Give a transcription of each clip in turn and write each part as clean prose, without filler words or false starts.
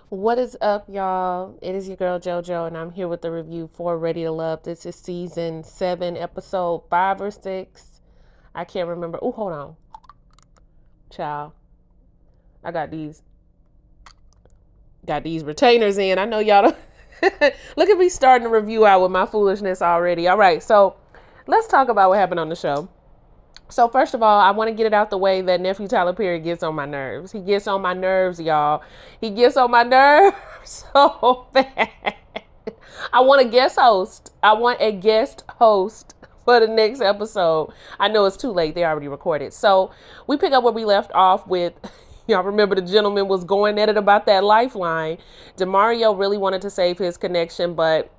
What is up, y'all? It is your girl JoJo, and I'm here with the review for Ready to Love. This is season 7, episode 5 or 6. I can't remember. Oh, hold on, child. I got these retainers in. I know y'all don't look at me starting the review out with my foolishness already. All right, so let's talk about what happened on the show. So first of all, I want to get it out the way that nephew Tyler Perry gets on my nerves. He gets on my nerves, y'all. He gets on my nerves so bad. I want a guest host. I want a guest host for the next episode. I know it's too late. They already recorded. So we pick up where we left off with, y'all remember the gentleman was going at it about that lifeline. Demario really wanted to save his connection, but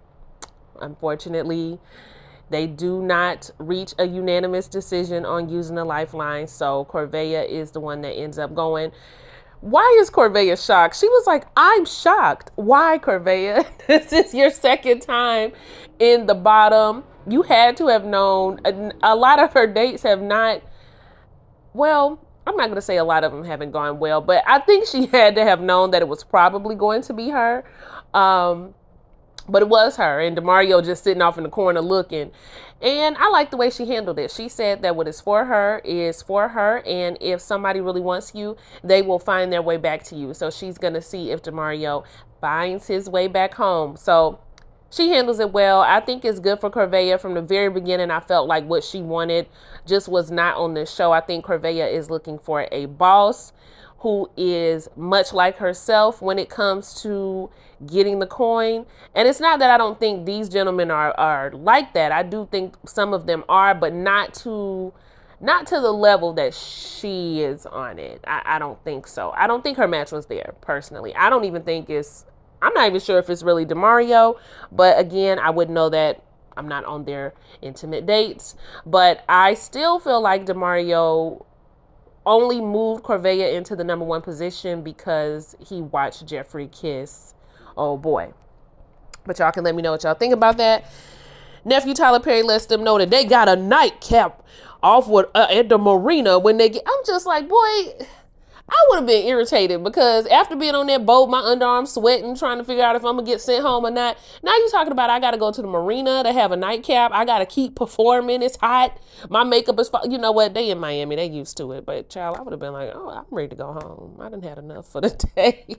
unfortunately, they do not reach a unanimous decision on using the lifeline. So Corvea is the one that ends up going. Why is Corvea shocked? She was like, I'm shocked. Why, Corvea? This is your second time in the bottom. You had to have known. A lot of her dates have not, well, I'm not going to say a lot of them haven't gone well, but I think she had to have known that it was probably going to be her. But it was her, and Demario just sitting off in the corner looking. And I like the way she handled it. She said that what is for her is for her, and if somebody really wants you, they will find their way back to you. So she's going to see if Demario finds his way back home. So she handles it well. I think it's good for Corvea. From the very beginning, I felt like what she wanted just was not on this show. I think Corvea is looking for a boss who is much like herself when it comes to getting the coin. And it's not that I don't think these gentlemen are like that. I do think some of them are, but not to the level that she is on it. I don't think so. I don't think her match was there, personally. I don't even think I'm not even sure if it's really Demario, but again, I wouldn't know that. I'm not on their intimate dates, but I still feel like Demario only moved Corvea into the number 1 position because he watched Jeffrey kiss. Oh boy. But y'all can let me know what y'all think about that. Nephew Tyler Perry lets them know that they got a nightcap off with at the marina when they get. I'm just like, boy, I would have been irritated because after being on that boat, my underarms sweating, trying to figure out if I'm gonna get sent home or not. Now you talking about I gotta go to the marina to have a nightcap. I gotta keep performing. It's hot. My makeup is, you know what? They in Miami. They used to it. But child, I would have been like, oh, I'm ready to go home. I done had enough for the day.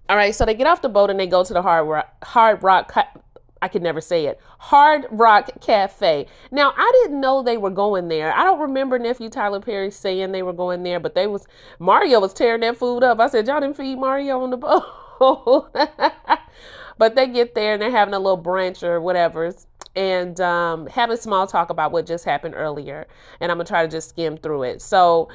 All right, so they get off the boat and they go to the Hard Rock. I could never say it. Hard Rock Cafe. Now, I didn't know they were going there. I don't remember nephew Tyler Perry saying they were going there, but Mario was tearing that food up. I said, y'all didn't feed Mario on the boat. But they get there and they're having a little brunch or whatever and having small talk about what just happened earlier. And I'm going to try to just skim through it. So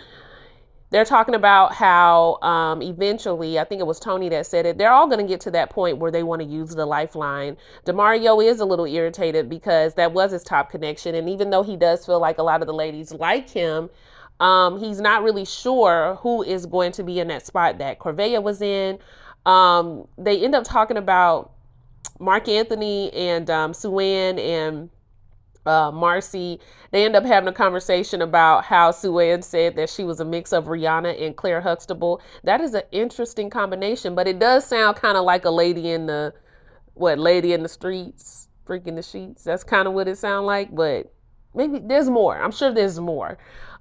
they're talking about how eventually, I think it was Tony that said it, they're all going to get to that point where they want to use the lifeline. Demario is a little irritated because that was his top connection. And even though he does feel like a lot of the ladies like him, he's not really sure who is going to be in that spot that Corvea was in. They end up talking about Mark Anthony and Sue-Ann and Marcy. They end up having a conversation about how Sue-Ann said that she was a mix of Rihanna and Claire Huxtable. That is an interesting combination, but it does sound kind of like a lady in the streets, freaking the sheets. That's kind of what it sounds like, but maybe there's more. I'm sure there's more.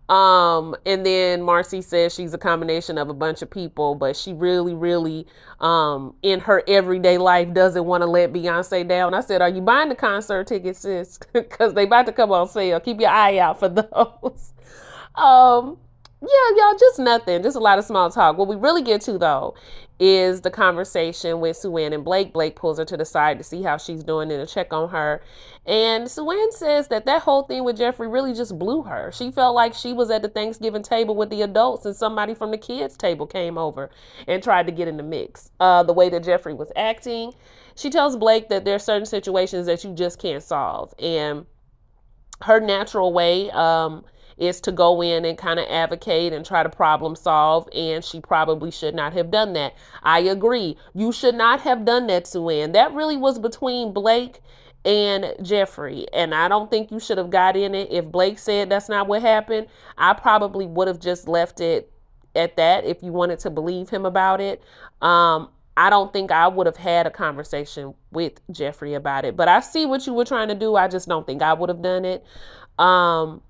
And then Marcy says she's a combination of a bunch of people, but she really, really, in her everyday life doesn't want to let Beyonce down. I said, are you buying the concert tickets, sis? Because they about to come on sale. Keep your eye out for those. Yeah, y'all, just nothing. Just a lot of small talk. What we really get to, though, is the conversation with Sue-Ann and Blake. Blake pulls her to the side to see how she's doing and to check on her. And Sue-Ann says that whole thing with Jeffrey really just blew her. She felt like she was at the Thanksgiving table with the adults and somebody from the kids' table came over and tried to get in the mix. The way that Jeffrey was acting. She tells Blake that there are certain situations that you just can't solve. And her natural way, is to go in and kind of advocate and try to problem solve, and she probably should not have done that. I agree. You should not have done that, Sue-Ann. That really was between Blake and Jeffrey, and I don't think you should have got in it. If Blake said that's not what happened, I probably would have just left it at that if you wanted to believe him about it. I don't think I would have had a conversation with Jeffrey about it, but I see what you were trying to do. I just don't think I would have done it. Um,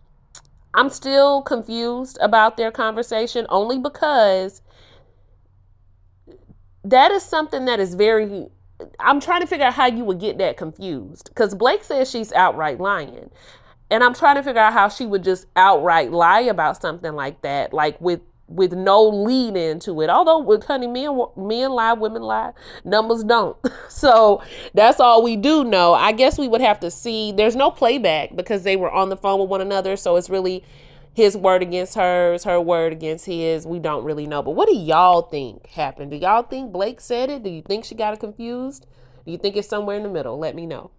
I'm still confused about their conversation only because that is something that is very, I'm trying to figure out how you would get that confused, because Blake says she's outright lying. And I'm trying to figure out how she would just outright lie about something like that, like with no lead into it. Although, with honey, men lie, women lie, numbers don't. So that's all we do know. I guess we would have to see. There's no playback because they were on the phone with one another. So it's really his word against hers, her word against his. We don't really know. But what do y'all think happened? Do y'all think Blake said it? Do you think she got it confused? Do you think it's somewhere in the middle? Let me know.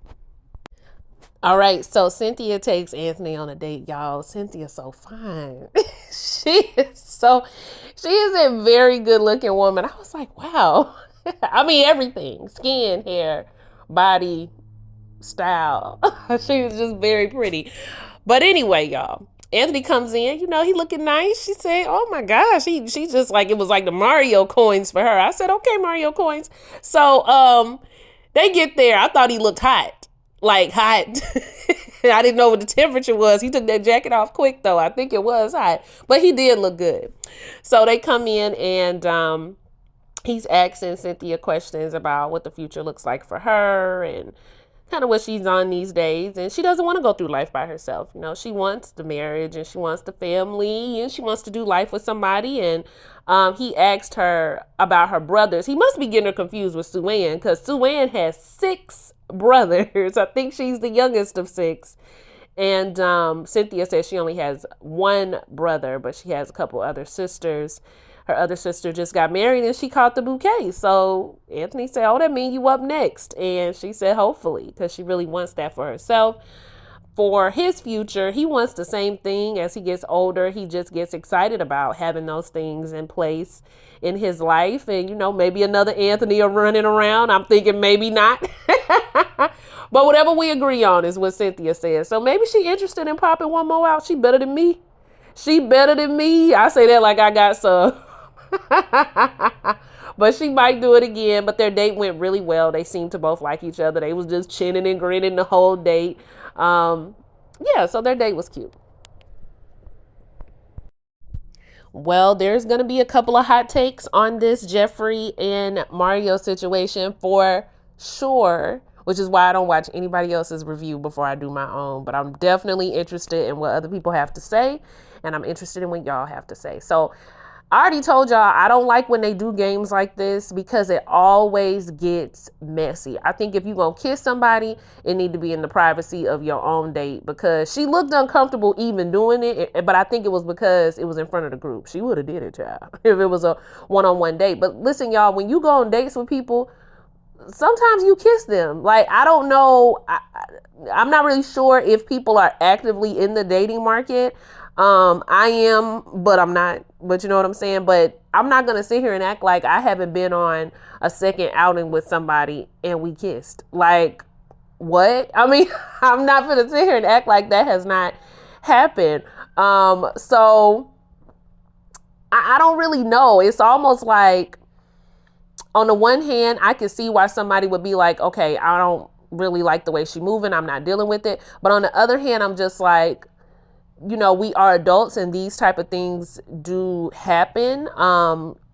All right, so Cynthia takes Anthony on a date, y'all. Cynthia's so fine. She is a very good looking woman. I was like, wow. I mean, everything, skin, hair, body, style. She was just very pretty. But anyway, y'all, Anthony comes in, he looking nice. She said, oh my gosh, she just like, it was like the Mario coins for her. I said, okay, Mario coins. So, they get there. I thought he looked hot. Like hot. I didn't know what the temperature was. He took that jacket off quick though. I think it was hot, but he did look good. So they come in and he's asking Cynthia questions about what the future looks like for her and kind of what she's on these days. And she doesn't want to go through life by herself. She wants the marriage and she wants the family and she wants to do life with somebody. And he asked her about her brothers. He must be getting her confused with Sue Ann, because Sue Ann has 6 brothers. I think she's the youngest of 6. And Cynthia says she only has 1 brother, but she has a couple other sisters. Her other sister just got married and she caught the bouquet. So Anthony said, oh, that means you up next. And she said, hopefully, because she really wants that for herself. For his future, he wants the same thing. As he gets older, he just gets excited about having those things in place in his life. And, maybe another Anthony are running around. I'm thinking maybe not. But whatever we agree on is what Cynthia says. So maybe she interested in popping one more out. She better than me. She better than me. I say that like I got some. But she might do it again. But their date went really well. They seemed to both like each other. They was just chinning and grinning the whole date. Yeah, so their date was cute. Well, there's going to be a couple of hot takes on this Jeffrey and Mario situation for sure, which is why I don't watch anybody else's review before I do my own. But I'm definitely interested in what other people have to say, and I'm interested in what y'all have to say. So I already told y'all I don't like when they do games like this because it always gets messy. I think if you're going to kiss somebody, it need to be in the privacy of your own date, because she looked uncomfortable even doing it. But I think it was because it was in front of the group. She would have did it, child, if it was a one-on-one date. But listen, y'all, when you go on dates with people, sometimes you kiss them. Like, I don't know. I'm not really sure if people are actively in the dating market. I am, but I'm not, but you know what I'm saying? But I'm not going to sit here and act like I haven't been on a second outing with somebody and we kissed. Like, what? I mean, I'm not going to sit here and act like that has not happened. So I don't really know. It's almost like, on the one hand, I can see why somebody would be like, okay, I don't really like the way she's moving. I'm not dealing with it. But on the other hand, I'm just like, we are adults and these type of things do happen.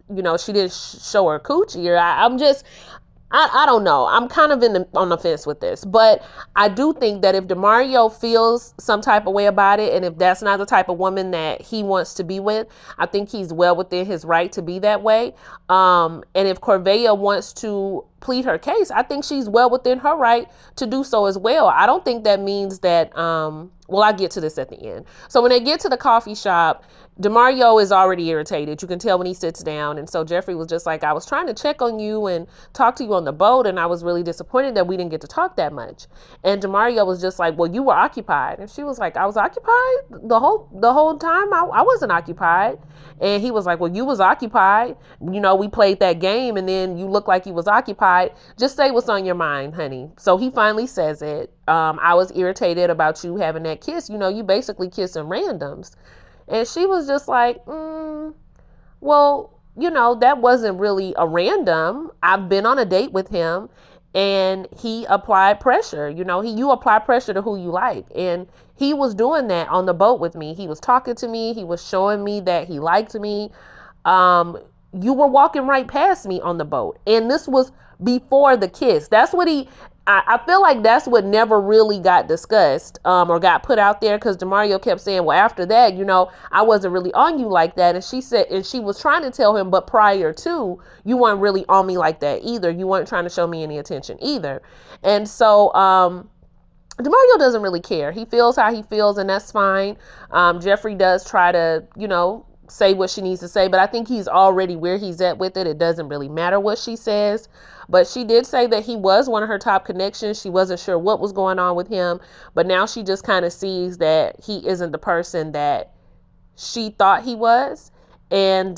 She didn't show her coochie, or I don't know. I'm kind of on the fence with this, but I do think that if Demario feels some type of way about it, and if that's not the type of woman that he wants to be with, I think he's well within his right to be that way. And if Corvea wants to plead her case, I think she's well within her right to do so as well. I don't think that means that, well, I'll get to this at the end. So when they get to the coffee shop, Demario is already irritated. You can tell when he sits down. And so Jeffrey was just like, I was trying to check on you and talk to you on the boat, and I was really disappointed that we didn't get to talk that much. And Demario was just like, well, you were occupied. And she was like, I was occupied the whole time. I wasn't occupied. And he was like, well, you was occupied. We played that game and then you look like you was occupied. Just say what's on your mind, honey. So he finally says it. I was irritated about you having that kiss. You basically kissing randoms. And she was just like, well, that wasn't really a random. I've been on a date with him and he applied pressure. You apply pressure to who you like. And he was doing that on the boat with me. He was talking to me. He was showing me that he liked me. You were walking right past me on the boat. And this was before the kiss. That's what I feel like that's what never really got discussed or got put out there, because Demario kept saying, well, after that, I wasn't really on you like that. And she was trying to tell him, but prior to, you weren't really on me like that either. You weren't trying to show me any attention either. And so Demario doesn't really care. He feels how he feels, and that's fine. Jeffrey does try to, say what she needs to say, but I think he's already where he's at with it. It doesn't really matter what she says. But she did say that he was one of her top connections. She wasn't sure what was going on with him, but now she just kind of sees that he isn't the person that she thought he was. And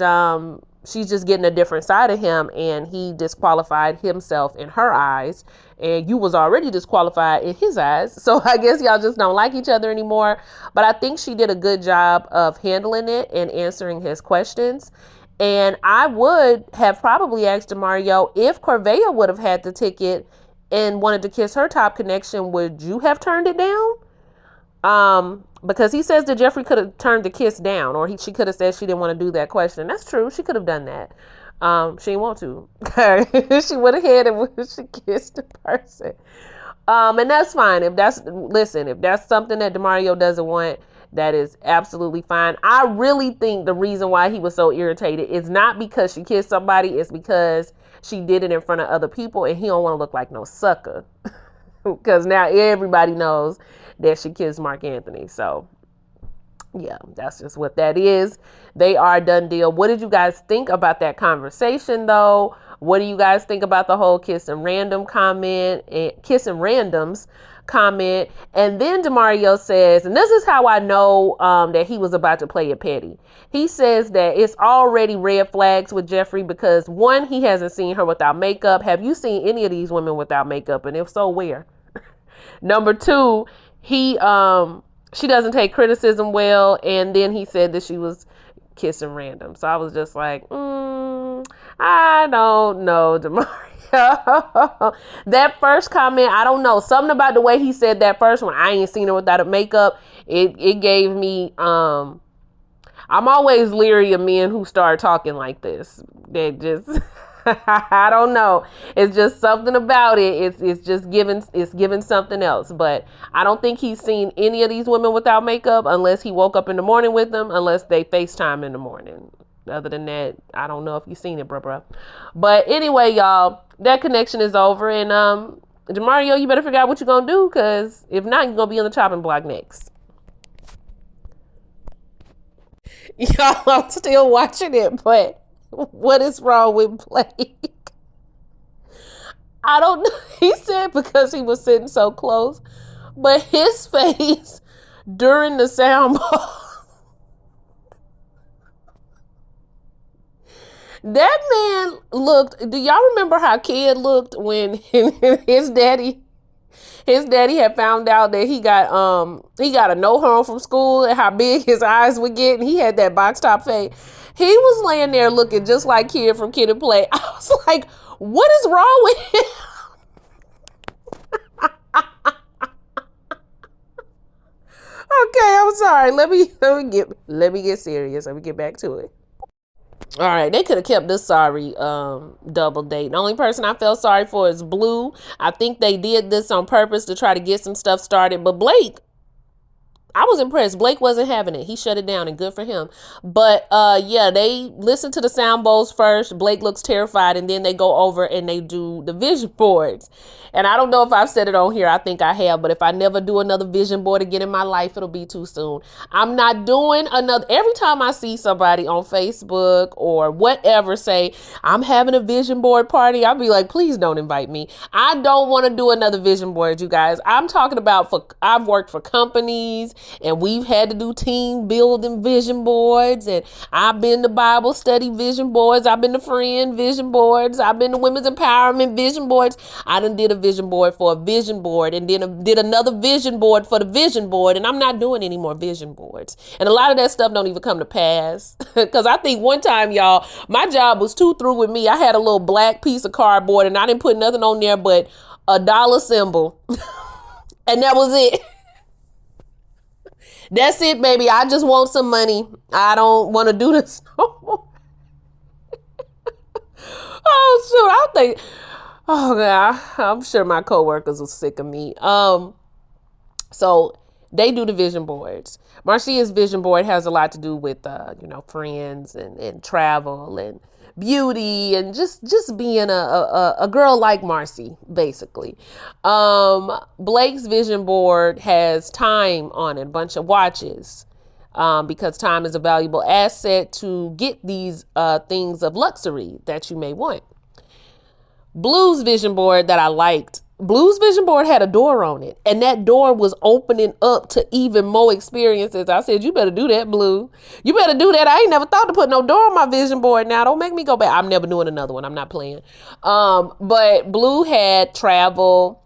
she's just getting a different side of him, and he disqualified himself in her eyes, and you was already disqualified in his eyes. So I guess y'all just don't like each other anymore. But I think she did a good job of handling it and answering his questions. And I would have probably asked Demario, if Corvea would have had the ticket and wanted to kiss her top connection, would you have turned it down? Because he says that Jeffrey could have turned the kiss down, or she could have said she didn't want to do that question. That's true. She could have done that. She didn't want to. She went ahead and she kissed the person. And that's fine. If that's something that Demario doesn't want, that is absolutely fine. I really think the reason why he was so irritated is not because she kissed somebody. It's because she did it in front of other people, and he don't want to look like no sucker. Because now everybody knows that she kissed Mark Anthony. So yeah, that's just what that is. They are a done deal. What did you guys think about that conversation though? What do you guys think about the whole kissing randoms comment? And then Demario says, and this is how I know that he was about to play it petty. He says that it's already red flags with Jeffrey because, one, he hasn't seen her without makeup. Have you seen any of these women without makeup? And if so, where? Number two, she doesn't take criticism well. And then he said that she was kissing random. So I was just like, I don't know, Demario. That first comment, I don't know. Something about the way he said that first one, I ain't seen her without a makeup. It gave me, I'm always leery of men who start talking like this. They just, I don't know. It's just something about it. It's giving something else. But I don't think he's seen any of these women without makeup unless he woke up in the morning with them, unless they FaceTime in the morning. Other than that, I don't know if you've seen it, bruh. But anyway, y'all, that connection is over. And Demario, you better figure out what you're going to do, because if not, you're going to be on the chopping block next. Y'all, I'm still watching it, but what is wrong with Blake? I don't know. He said because he was sitting so close, but his face during the sound ball, that man looked, do y'all remember how Kid looked when his daddy had found out that he got a no home from school, and how big his eyes would get, and he had that box top face. He was laying there looking just like Kid from Kid and Play. I was like, what is wrong with him? Okay, I'm sorry. Let me get serious. Let me get back to it. All right, they could have kept this sorry double date. The only person I felt sorry for is Blue. I think they did this on purpose to try to get some stuff started. But Blake, I was impressed. Blake wasn't having it. He shut it down, and good for him. But yeah, they listened to the sound bowls first. Blake looks terrified, and then they go over and they do the vision boards. And I don't know if I've said it on here. I think I have. But if I never do another vision board again in my life, it'll be too soon. I'm not doing another. Every time I see somebody on Facebook or whatever say, I'm having a vision board party, I'll be like, please don't invite me. I don't want to do another vision board, you guys. I'm talking about, I've worked for companies and we've had to do team building vision boards, and I've been to Bible study vision boards, I've been to friend vision boards, I've been to women's empowerment vision boards. I done did a vision board for a vision board, and then did another vision board for the vision board, and I'm not doing any more vision boards. And a lot of that stuff don't even come to pass. Because I think one time, y'all, my job was too through with me. I had a little black piece of cardboard, and I didn't put nothing on there but a dollar symbol. And that was it. That's it, baby. I just want some money. I don't want to do this no more. Oh, shoot. I think, oh, God, I'm sure my coworkers were sick of me. So they do the vision boards. Marcia's vision board has a lot to do with, friends and travel and beauty and just being a girl like Marcy, basically. Blake's vision board has time on it, a bunch of watches, because time is a valuable asset to get these things of luxury that you may want. Blue's vision board that I liked, Blue's vision board had a door on it, and that door was opening up to even more experiences. I said, you better do that, Blue. You better do that. I ain't never thought to put no door on my vision board. Now, don't make me go back. I'm never doing another one. I'm not playing. But Blue had travel.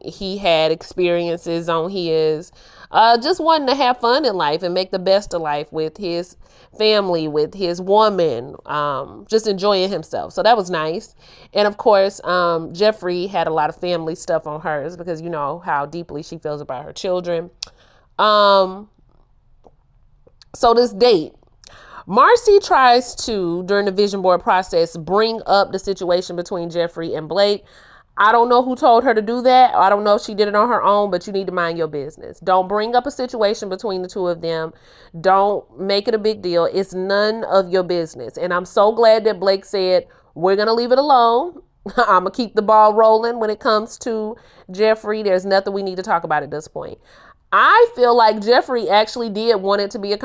He had experiences on his, just wanting to have fun in life and make the best of life with his family, with his woman, just enjoying himself. So that was nice. And of course, Jeffrey had a lot of family stuff on hers because you know how deeply she feels about her children. So this date, Marcy tries to, during the vision board process, bring up the situation between Jeffrey and Blake. I don't know who told her to do that. I don't know if she did it on her own, but you need to mind your business. Don't bring up a situation between the two of them. Don't make it a big deal. It's none of your business. And I'm so glad that Blake said, we're going to leave it alone. I'm going to keep the ball rolling when it comes to Jeffrey. There's nothing we need to talk about at this point. I feel like Jeffrey actually did want it to be a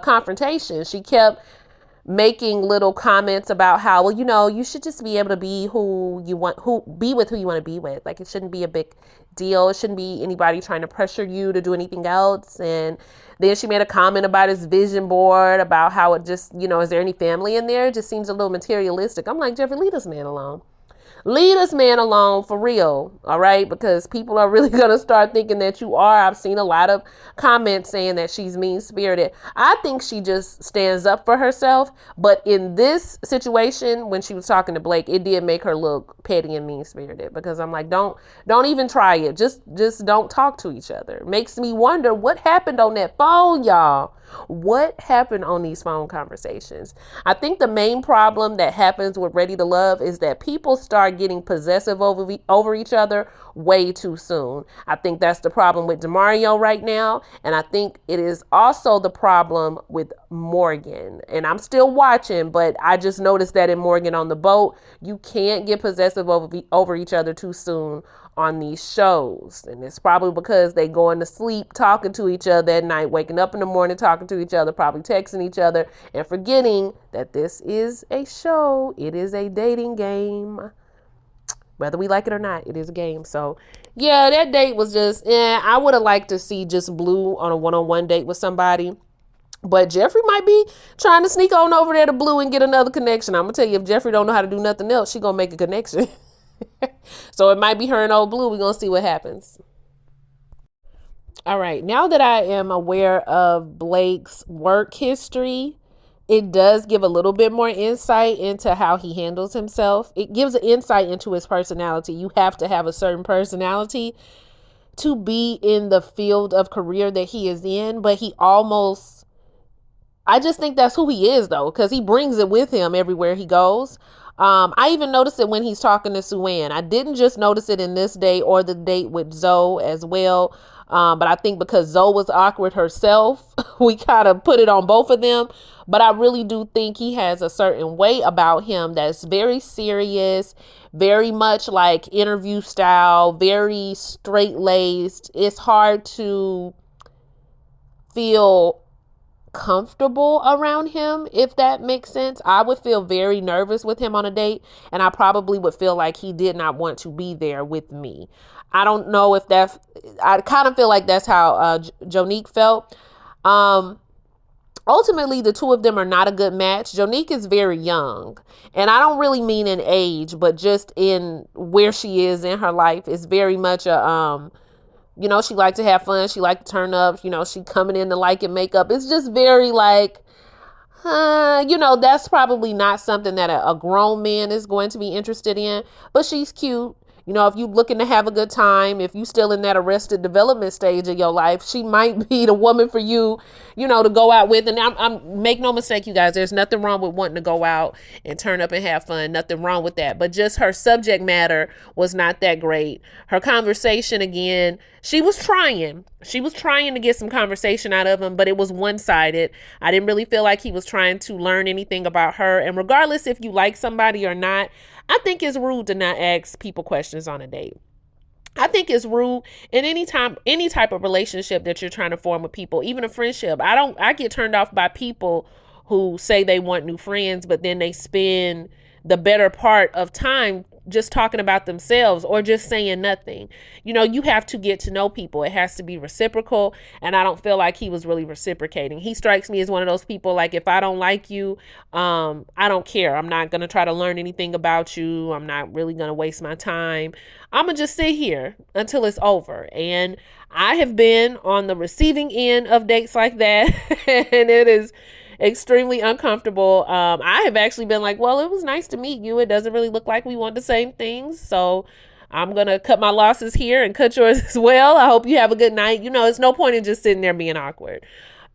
confrontation. She kept making little comments about how, well, you should just be able to be be with who you want to be with. Like, it shouldn't be a big deal. It shouldn't be anybody trying to pressure you to do anything else. And then she made a comment about his vision board, about how it just, is there any family in there? It just seems a little materialistic. I'm like, Jeffrey, leave this man alone. Leave this man alone for real, all right? Because people are really going to start thinking that you are. I've seen a lot of comments saying that she's mean-spirited. I think she just stands up for herself. But in this situation, when she was talking to Blake, it did make her look petty and mean-spirited. Because I'm like, don't even try it. Just don't talk to each other. Makes me wonder what happened on that phone, y'all. What happened on these phone conversations? I think the main problem that happens with Ready to Love is that people start getting possessive over each other way too soon. I think that's the problem with Demario right now. And I think it is also the problem with Morgan. And I'm still watching, but I just noticed that in Morgan on the boat, you can't get possessive over each other too soon on these shows. And it's probably because they going to sleep talking to each other at night, waking up in the morning talking to each other, probably texting each other, and forgetting that this is a show. It is a dating game. Whether we like it or not, it is a game. So yeah, that date was just, I would have liked to see just Blue on a one-on-one date with somebody. But Jeffrey might be trying to sneak on over there to Blue and get another connection. I'm going to tell you, if Jeffrey don't know how to do nothing else, she going to make a connection. So it might be her and old Blue. We're going to see what happens. All right. Now that I am aware of Blake's work history, it does give a little bit more insight into how he handles himself. It gives an insight into his personality. You have to have a certain personality to be in the field of career that he is in. But I just think that's who he is, though, because he brings it with him everywhere he goes. I even noticed it when he's talking to Sue-Ann. I didn't just notice it in this date or the date with Zoe as well. But I think because Zoe was awkward herself, we kind of put it on both of them. But I really do think he has a certain way about him that's very serious, very much like interview style, very straight-laced. It's hard to feel comfortable around him, if that makes sense. I would feel very nervous with him on a date, and I probably would feel like he did not want to be there with me. I don't know if that's, I kind of feel like that's how Jonique felt. Ultimately, the two of them are not a good match. Jonique is very young, and I don't really mean in age, but just in where she is in her life. Is very much a, you know, she liked to have fun. She liked to turn up. You know, she coming in to liking makeup. It's just very like, you know, that's probably not something that a grown man is going to be interested in. But she's cute. You know, if you looking to have a good time, if you still in that arrested development stage of your life, she might be the woman for you, you know, to go out with. And I'm make no mistake, you guys, there's nothing wrong with wanting to go out and turn up and have fun. Nothing wrong with that. But just her subject matter was not that great. Her conversation, again, she was trying to get some conversation out of him, but it was one-sided. I didn't really feel like he was trying to learn anything about her. And regardless if you like somebody or not, I think it's rude to not ask people questions on a date. I think it's rude in any type of relationship that you're trying to form with people, even a friendship. I get turned off by people who say they want new friends, but then they spend the better part of time just talking about themselves or just saying nothing. You know, you have to get to know people. It has to be reciprocal. And I don't feel like he was really reciprocating. He strikes me as one of those people, like, if I don't like you, I don't care. I'm not going to try to learn anything about you. I'm not really going to waste my time. I'm going to just sit here until it's over. And I have been on the receiving end of dates like that. And it is extremely uncomfortable. I have actually been like, well, it was nice to meet you. It doesn't really look like we want the same things. So I'm going to cut my losses here and cut yours as well. I hope you have a good night. You know, it's no point in just sitting there being awkward.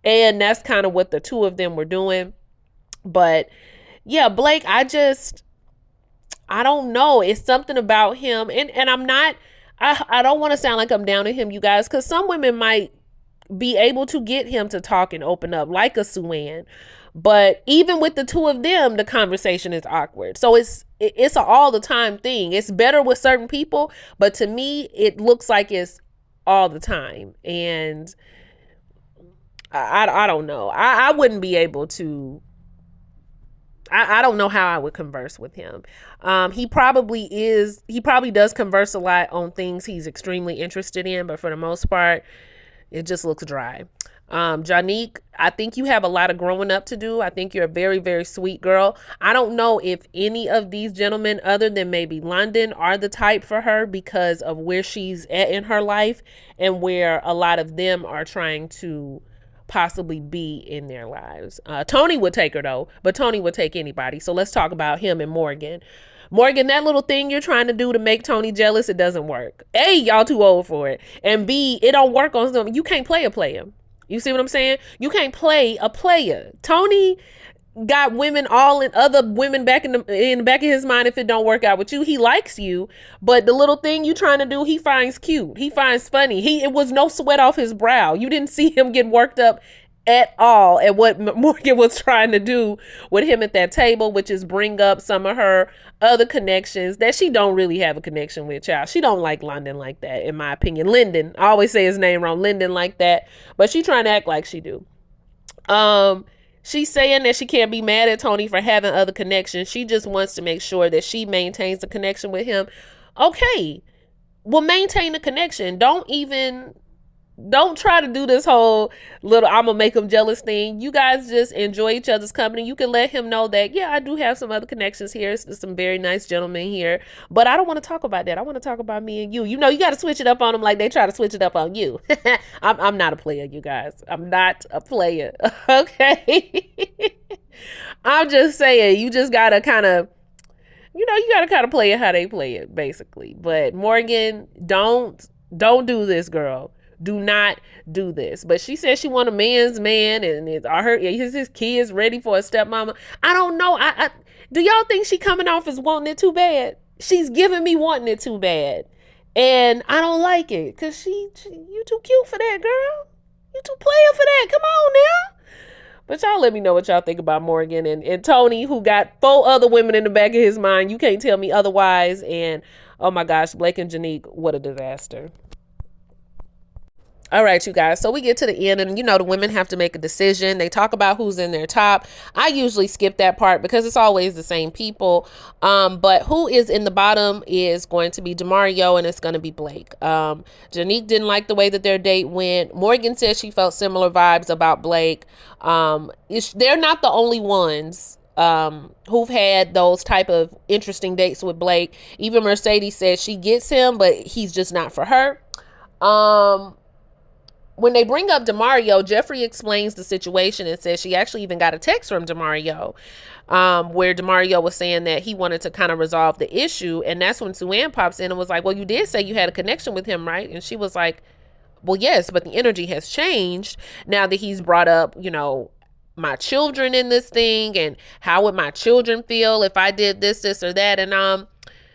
And that's kind of what the two of them were doing. But yeah, Blake, I don't know. It's something about him. And I'm not, I don't want to sound like I'm down on him, you guys, because some women might be able to get him to talk and open up like a Sue-Ann. But even with the two of them, the conversation is awkward. So it's an all the time thing. It's better with certain people, but to me, it looks like it's all the time. And I don't know. I wouldn't be able to. I don't know how I would converse with him. He probably does converse a lot on things he's extremely interested in, but for the most part, it just looks dry. Jonique, I think you have a lot of growing up to do. I think you're a very, very sweet girl. I don't know if any of these gentlemen, other than maybe London, are the type for her because of where she's at in her life and where a lot of them are trying to possibly be in their lives. Tony would take her though, but Tony would take anybody. So let's talk about him and Morgan. Morgan, that little thing you're trying to do to make Tony jealous, it doesn't work. A, y'all too old for it. And B, it don't work on some. You can't play a player. You see what I'm saying? You can't play a player. Tony got women all in other women back in the back of his mind. If it don't work out with you, he likes you, but the little thing you trying to do, he finds cute. He finds funny. It was no sweat off his brow. You didn't see him get worked up at all at what Morgan was trying to do with him at that table, which is bring up some of her other connections that she don't really have a connection with, child. She don't like London like that, in my opinion. Lyndon, I always say his name wrong, Lyndon like that, but she trying to act like she do. She's saying that she can't be mad at Tony for having other connections. She just wants to make sure that she maintains the connection with him. Okay, well, maintain the connection. Don't try to do this whole little I'm gonna make him jealous thing. You guys just enjoy each other's company. You can let him know that, yeah, I do have some other connections here. There's some very nice gentlemen here, but I don't want to talk about that. I want to talk about me and you. You know, you got to switch it up on them like they try to switch it up on you. I'm not a player, you guys. I'm not a player. Okay. I'm just saying, you just got to kind of, you got to kind of play it how they play it, basically. But Morgan, don't do this, girl. Do not do this. But she said she want a man's man, and is his kids ready for a stepmama? I don't know. Do y'all think she coming off as wanting it too bad? She's giving me wanting it too bad, and I don't like it because you too cute for that, girl. You too player for that. Come on now. But y'all let me know what y'all think about Morgan and Tony, who got 4 other women in the back of his mind. You can't tell me otherwise. And oh my gosh, Blake and Jonique, what a disaster. All right, you guys. So we get to the end, and the women have to make a decision. They talk about who's in their top. I usually skip that part because it's always the same people. But who is in the bottom is going to be Demario, and it's going to be Blake. Jonique didn't like the way that their date went. Morgan said she felt similar vibes about Blake. They're not the only ones who've had those type of interesting dates with Blake. Even Mercedes says she gets him, but he's just not for her. When they bring up Demario, Jeffrey explains the situation and says she actually even got a text from Demario, where Demario was saying that he wanted to kind of resolve the issue. And that's when Sue-Ann pops in and was like, well, you did say you had a connection with him, right? And she was like, well, yes, but the energy has changed now that he's brought up, my children in this thing, and how would my children feel if I did this, or that. And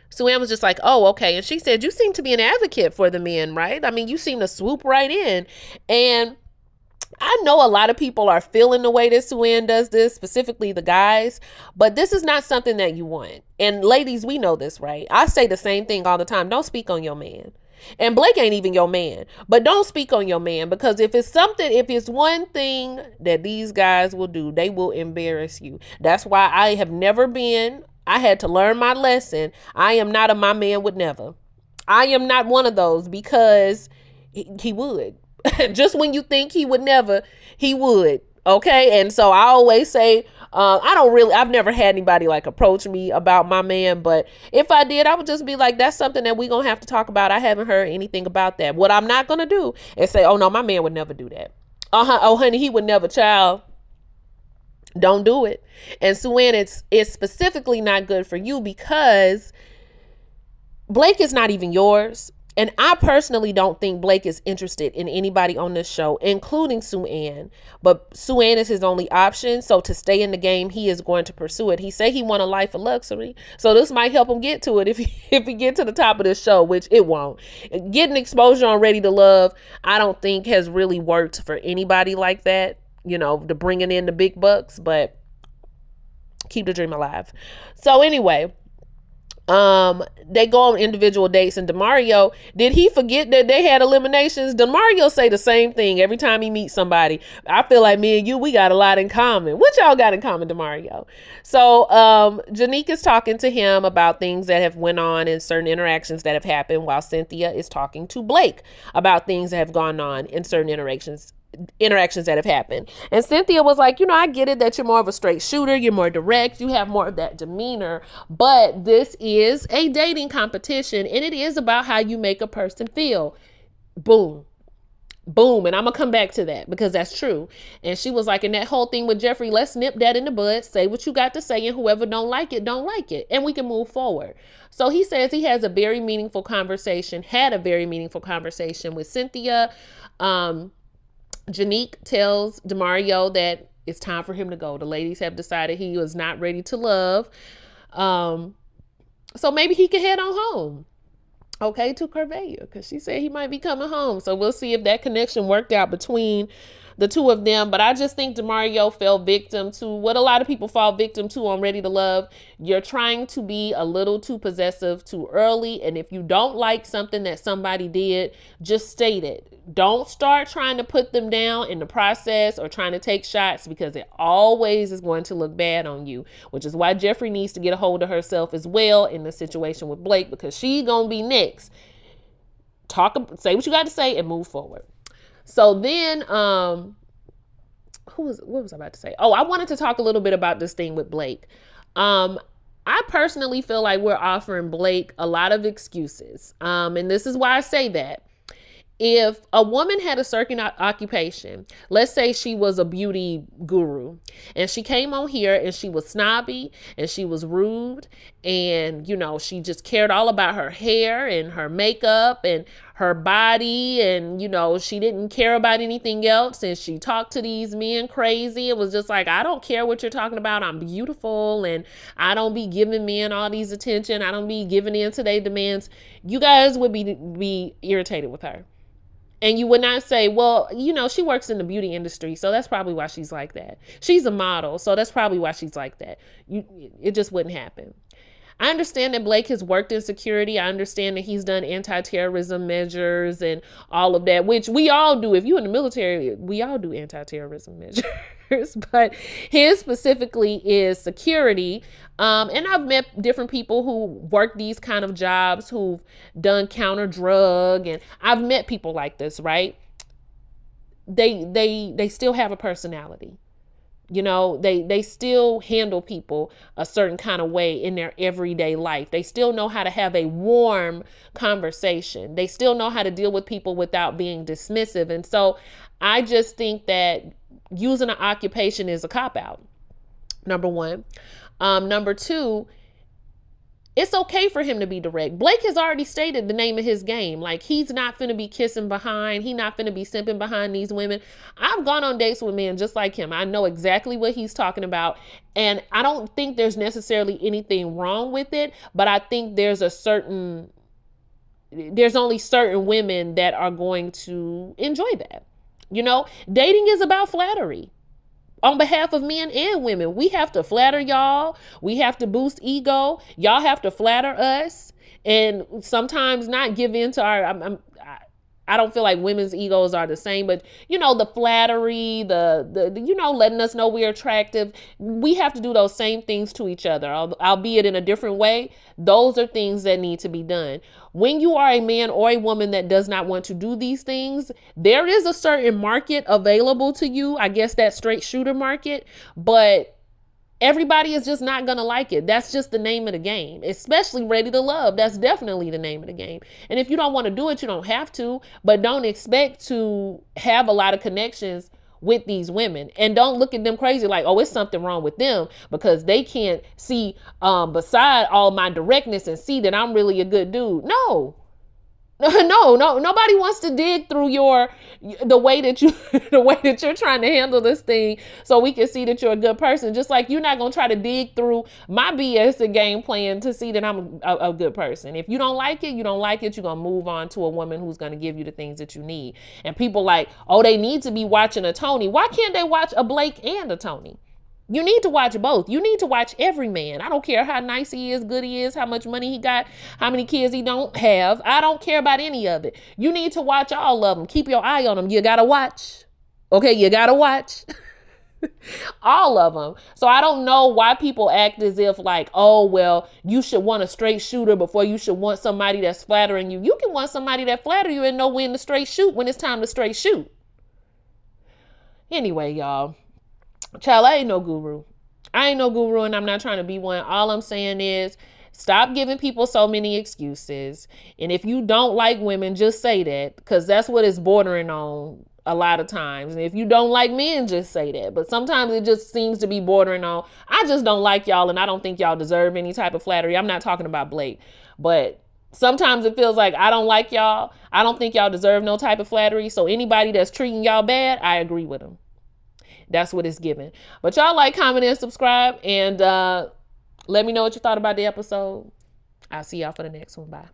Sue-Ann was just like, oh, okay. And she said, you seem to be an advocate for the men, right? I mean, you seem to swoop right in. And I know a lot of people are feeling the way that Sue-Ann does this, specifically the guys, but this is not something that you want. And ladies, we know this, right? I say the same thing all the time. Don't speak on your man. And Blake ain't even your man, but don't speak on your man, because if it's one thing that these guys will do, they will embarrass you. That's why I had to learn my lesson. I am not a my man would never. I am not one of those, because he would. Just when you think he would never, he would. Okay. And so I always say, I've never had anybody like approach me about my man, but if I did, I would just be like, that's something that we're going to have to talk about. I haven't heard anything about that. What I'm not going to do is say, oh no, my man would never do that. Oh honey, he would never, child. Don't do it. And Sue-Ann, it's specifically not good for you, because Blake is not even yours. And I personally don't think Blake is interested in anybody on this show, including Sue-Ann. But Sue-Ann is his only option. So to stay in the game, he is going to pursue it. He said he want a life of luxury. So this might help him get to it if he get to the top of this show, which it won't. Getting exposure on Ready to Love, I don't think has really worked for anybody like that. To bringing in the big bucks, but keep the dream alive. So anyway, they go on individual dates, and Demario, did he forget that they had eliminations? Demario say the same thing every time he meets somebody. I feel like me and you, we got a lot in common. What y'all got in common, Demario? So Jonique is talking to him about things that have went on in certain interactions that have happened, while Cynthia is talking to Blake about things that have gone on in certain interactions that have happened. And Cynthia was like, I get it that you're more of a straight shooter, you're more direct, you have more of that demeanor, but this is a dating competition, and it is about how you make a person feel. Boom. And I'm gonna come back to that, because that's true. And she was like, in that whole thing with Jeffrey, let's nip that in the bud, say what you got to say, and whoever don't like it, and we can move forward. So he says he had a very meaningful conversation with Cynthia. Jonique tells Demario that it's time for him to go. The ladies have decided he was not ready to love. So maybe he can head on home. Okay, to Corvea, because she said he might be coming home. So we'll see if that connection worked out between the two of them. But I just think Demario fell victim to what a lot of people fall victim to on Ready to Love. You're trying to be a little too possessive too early. And if you don't like something that somebody did, just state it. Don't start trying to put them down in the process or trying to take shots, because it always is going to look bad on you, which is why Jeffrey needs to get a hold of herself as well in the situation with Blake, because she's going to be next. Say what you got to say and move forward. So then, what was I about to say? Oh, I wanted to talk a little bit about this thing with Blake. I personally feel like we're offering Blake a lot of excuses. And this is why I say that. If a woman had a certain occupation, let's say she was a beauty guru, and she came on here and she was snobby and she was rude, and she just cared all about her hair and her makeup and her body, and she didn't care about anything else, and she talked to these men crazy. It was just like, I don't care what you're talking about, I'm beautiful, and I don't be giving men all these attention, I don't be giving in to their demands. You guys would be irritated with her. And you would not say, well, she works in the beauty industry, so that's probably why she's like that. She's a model, so that's probably why she's like that. It just wouldn't happen. I understand that Blake has worked in security. I understand that he's done anti-terrorism measures and all of that, which we all do. If you're in the military, we all do anti-terrorism measures. But his specifically is security. And I've met different people who work these kind of jobs, who've done counter drug, and I've met people like this, right? They still have a personality. You know, they still handle people a certain kind of way in their everyday life. They still know how to have a warm conversation. They still know how to deal with people without being dismissive. And so I just think that using an occupation is a cop-out, number one. Number two, it's okay for him to be direct. Blake has already stated the name of his game. Like, he's not finna be kissing behind. He not finna be simping behind these women. I've gone on dates with men just like him. I know exactly what he's talking about. And I don't think there's necessarily anything wrong with it. But I think there's only certain women that are going to enjoy that. You know, dating is about flattery. On behalf of men and women, we have to flatter y'all. We have to boost ego. Y'all have to flatter us, and sometimes not give in to our. I don't feel like women's egos are the same, but you know, the flattery, the letting us know we're attractive. We have to do those same things to each other, albeit in a different way. Those are things that need to be done. When you are a man or a woman that does not want to do these things, there is a certain market available to you. I guess that straight shooter market, but everybody is just not going to like it. That's just the name of the game, especially Ready to Love. That's definitely the name of the game. And if you don't want to do it, you don't have to, but don't expect to have a lot of connections with these women. And don't look at them crazy like, oh, it's something wrong with them because they can't see beside all my directness and see that I'm really a good dude. No. No, nobody wants to dig through the way that you're trying to handle this thing so we can see that you're a good person. Just like you're not going to try to dig through my BS and game plan to see that I'm a good person. If you don't like it, you don't like it. You're going to move on to a woman who's going to give you the things that you need. And people like, oh, they need to be watching a Tony. Why can't they watch a Blake and a Tony? You need to watch both. You need to watch every man. I don't care how nice he is, good he is, how much money he got, how many kids he don't have. I don't care about any of it. You need to watch all of them. Keep your eye on them. You got to watch. Okay, you got to watch. All of them. So I don't know why people act as if like, oh, well, you should want a straight shooter before you should want somebody that's flattering you. You can want somebody that flatter you and know when to straight shoot when it's time to straight shoot. Anyway, y'all. Child, I ain't no guru. And I'm not trying to be one. All I'm saying is stop giving people so many excuses. And if you don't like women, just say that, because that's what it's bordering on a lot of times. And if you don't like men, just say that. But sometimes it just seems to be bordering on, I just don't like y'all and I don't think y'all deserve any type of flattery. I'm not talking about Blake, but sometimes it feels like I don't like y'all. I don't think y'all deserve no type of flattery. So anybody that's treating y'all bad, I agree with them. That's what it's given. But y'all like, comment, and subscribe. And let me know what you thought about the episode. I'll see y'all for the next one. Bye.